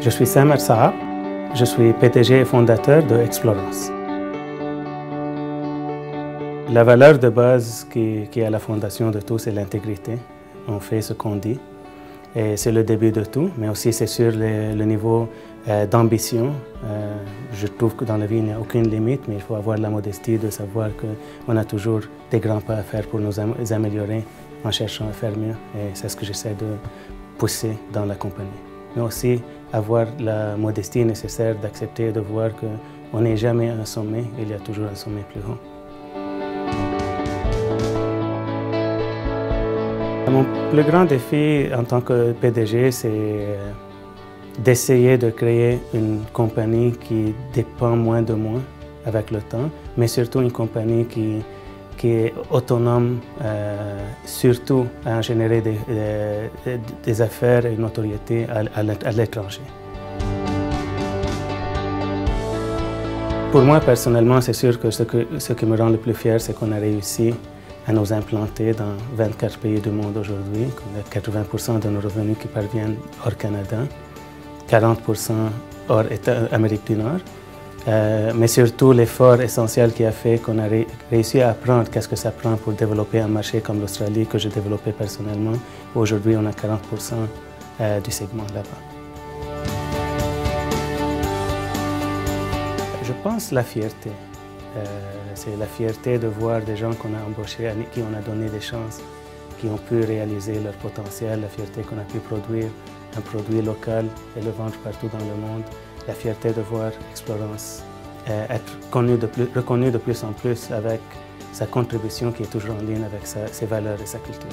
Je suis Samer Saab, je suis PDG et fondateur de Explorance. La valeur de base qui est à la fondation de tout, c'est l'intégrité. On fait ce qu'on dit et c'est le début de tout, mais aussi c'est sur le niveau d'ambition. Je trouve que dans la vie, il n'y a aucune limite, mais il faut avoir la modestie de savoir qu'on a toujours des grands pas à faire pour nous améliorer en cherchant à faire mieux. Et c'est ce que j'essaie de pousser dans la compagnie. Mais aussi avoir la modestie nécessaire d'accepter de voir qu'on n'est jamais à un sommet, il y a toujours un sommet plus haut. Mon plus grand défi en tant que PDG, c'est d'essayer de créer une compagnie qui dépend moins de moi avec le temps, mais surtout une compagnie qui est autonome, surtout à générer des affaires et une notoriété à l'étranger. Pour moi, personnellement, c'est sûr que ce qui me rend le plus fier, c'est qu'on a réussi à nous implanter dans 24 pays du monde aujourd'hui, qu'on a 80% de nos revenus qui parviennent hors Canada, 40% hors Amérique du Nord. Mais surtout l'effort essentiel qui a fait qu'on a réussi à apprendre qu'est-ce que ça prend pour développer un marché comme l'Australie que j'ai développé personnellement. Aujourd'hui, on a 40% du segment là-bas. Je pense la fierté. C'est la fierté de voir des gens qu'on a embauchés, à qui on a donné des chances, qui ont pu réaliser leur potentiel, la fierté qu'on a pu produire un produit local et le vendre partout dans le monde. La fierté de voir Explorance être reconnue de plus en plus avec sa contribution qui est toujours en ligne avec ses valeurs et sa culture.